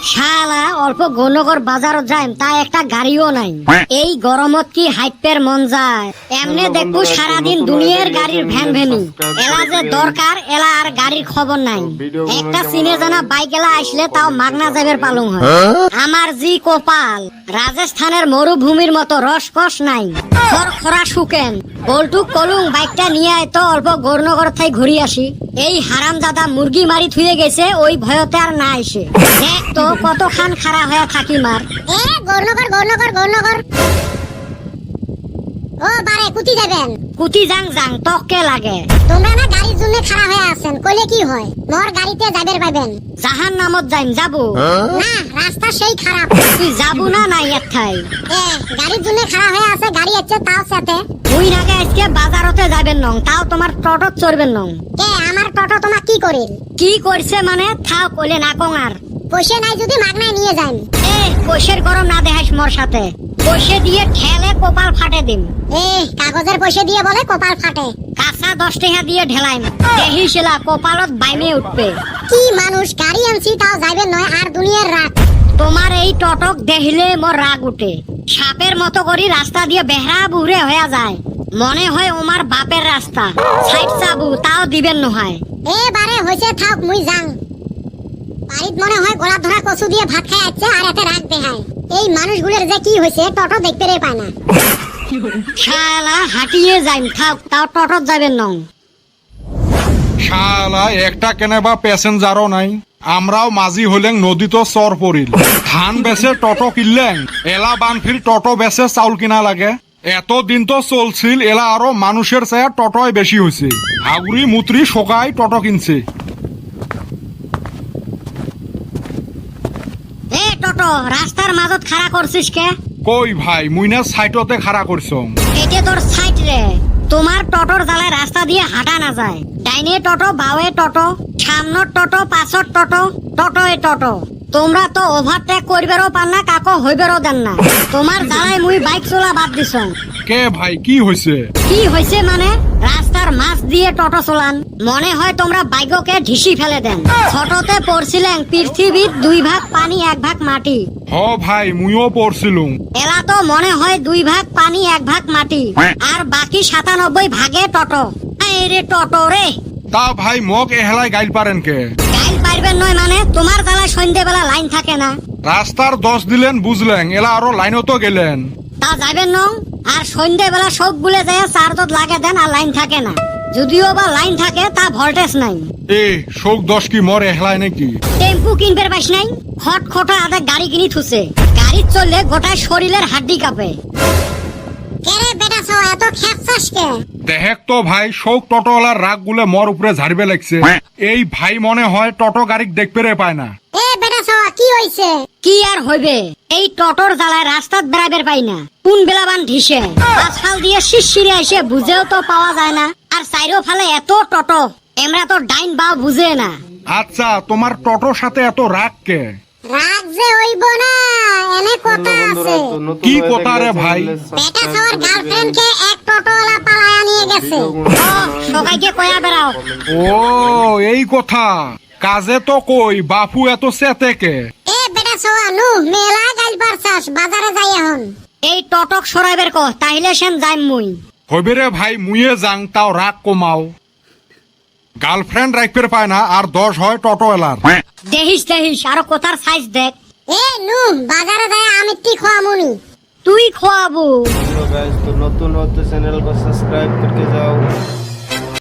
শালা অল্প গণকর বাজারত যাইম তা একটা গাড়িও নাই। এই গরমত কি হাইপের মন যায়। এমনে দেখবো সারাদিন দুনিয়ার গাড়ির ভ্যান ভ্যানি। এলা যে দরকার এলা আর গাড়ির খবর নাই। একটা চিনে জানা বাইক এলা আসলে তাও মাগনা যাবের পালং হয়। আমার জি কপাল, রাজস্থানের মরুভূমির মতো রসকস নাই, খরা শুকেন। বল্টুক কলুং বাইকটা নিয়ে আয় তো অল্প গৌরনগর থাই ঘুরি আসি। এই হারাম দাদা মুরগি মারি থুয়ে গেছে, ওই ভয়তে আর না এসে। দেখ তো কত খান খাড়া হয়ে থাকি মার। গৌরনগর ও বারে কুতি যাবেন? কুতি যাং তককে লাগে। তোমরা না গাড়ির জন্য খাড়া হয়ে আছেন, কইলে কি হয়? মোর গাড়িতে যাবের পাবেন। জাহান নামত যাইম যাবো না, রাস্তা সেই খারাপ। তুই যাবো না নাই এথাই? গাড়ির জন্য খাড়া হয়ে আছে, গাড়ি আছে তাও সাথে। তুই নাগে আজকে বাজারতে যাবেন নং, তাও তোমার টোটো চড়বেন নং। কে আমার টোটো তোমার কি করিল? কি করছে মানে থাও কইলে না কঙার। পয়সা নাই যদি মাগনায় নিয়ে যাইম। পয়সার গরম না দেখাইস মোর সাথে। পয়সা দিয়ে ঠেলে কপাল ফাটে দিম। কাগজের পয়সা দিয়ে বলে কপাল ফাটে। কাঁচা 10 টাকা দিয়ে ঢেলাইম, দেখিছিলা কপালত বাইমে উঠবে। কি মানুষ, গাড়ি আনছি তাও যাইবেন নয় আর দুনিয়ার রাগ। তোমার এই টটক দেখিলে মোর রাগ উঠে। সাপের মতো করি রাস্তা দিয়ে বেহরা বুড়ে হয়ে যায়, মনে হয় ওমার বাপের রাস্তা। সাইড চাবু তাও দিবেন নহয়। এবারে হইছে থাক মুই যাং। বাড়িত মনে হয় গোলা ধরা কচু দিয়ে ভাত খাই আছে আর এতে রাগ দেখায়। এই মানুষগুলোর যে কি হয়েছে টোটো দেখতে পায় না। শালা হাঁটিয়ে যাইম থাক, তাও টোটো যাবেন নং। শালা একটা কেনে বা প্যাসেঞ্জারও নাই। আমরাও মাঝি হলেন নদীতো চর পড়িল। ধান বেচে টোটো কিনলেন, এলা বানফির টোটো বেচে চাউল কিনা লাগে। এতদিন তো চলছিল, এলা আরো মানুষের চেয়ে টোটোয় বেশি হয়েছে। হাগুড়ি মুত্রি শোকাই টোটো কিনছে। টোটো রাস্তার মাঝত খাড়া করছিস কে? কই ভাই মুই না সাইটতে খাড়া করছ। এটা তোর সাইড রে। তোমার টোটোর জ্বালায় রাস্তা দিয়ে হাঁটা না যায়। ডাইনে টোটো, বাওয়ে টোটো, সামনের টোটো, পাঁচর টোটো, টোটোয় টোটো। তোমরা তো ওভারটেক করবেরও পান না, কাকো হইবেরও দেন না। তোমার জ্বালায় মুই বাইক চলা বাদ দিছ। কে ভাই কি হয়েছে? কি হয়েছে মানে রাস্তার মাছ দিয়ে টোটো চলান, মনে হয় তোমরা বাইককে ঢিসি ফেলে দেন। ছোটতে পড়ছিলেন পৃথিবীর 2 ভাগ পানি 1 ভাগ মাটি। হ ভাই মুইও পড়ছিলুম। এলা তো মনে হয় 2 ভাগ পানি 1 ভাগ মাটি, আর বাকি 97 ভাগে টোটো। রে টোটো রে। তা ভাই মগ এহেলায় গাইল পারেন কে? গাইল পারবেন নয় মানে তোমার জ্বালায় সন্ধ্যেবেলা লাইন থাকে না। রাস্তার 10 দিলেন বুঝলেন, এলা আরো লাইনও তো গেলেন। তা যাবেন নং, আর সন্ধ্যেবেলা সব গুলে যায় চার্জত লাগে দেন আর লাইন থাকে না। যদিও বা লাইন থাকে তা ভোল্টেজ নাই। শোক 10 কি মর এহলায় নাকি? টেম্পু কিনবে পাইস নাই? খট খটা আদা গাড়ি কিনি থুছে। গাড়ি চললে গোটায় শরীরের হাড্ডি কাঁপে। কেরে বেটা সো এত খেপছাস কে? দেখ তো ভাই শোক টোটোওয়ালার রাগ গুলে মর উপরে ঝাড়বে লাগছে। এই ভাই মনে হয় টোটো গাড়ি দেখতে রে পায় না। বেটা সো কি হইছে? কি আর হইবে, এই টোটোর জ্বালায় রাস্তাত বেড়াবের পাই না। কোন বেলাবান ঢিসে আজকাল দিয়ে শিরশিরে এসে বুঝেও তো পাওয়া যায় না। আর সাইরো ফালে এত টোটো, এমরা তো ডাইন বাও বুঝে না। আচ্ছা তোমার টোটোর সাথে এত রাগ কে? রাগ যে হইব না, এনে কথা আছে। কি কথা রে ভাই? বেটা সবার গার্লফ্রেন্ড কে এক টোটোওয়ালা পালায়া নিয়ে গেছে। সবাইকে কয়া বেড়াও। ও এই কথা। কাজে তো কই বাপু এত সেতে কে? বেটা সোয়া নু মেলা গাইল পারছাস, বাজারে যাই এখন। এই টোটক সরাইবের কো, তাইলে সেন যাইম মুই। হইবে রে ভাই মুইয়ে যাং, তাও রাগ কমাও। গার্লফ্রেন্ড রাখতে পায় না আর 10 হয় টোটোওয়ালার। দেখিস আরো কথার সাইজ দেখ। নু বাজারে যায় আমি টি খোয়ামুনি। তুই খোয়াবো। गाइस तो नतून होते चैनल को सब्सक्राइब करके जाओ।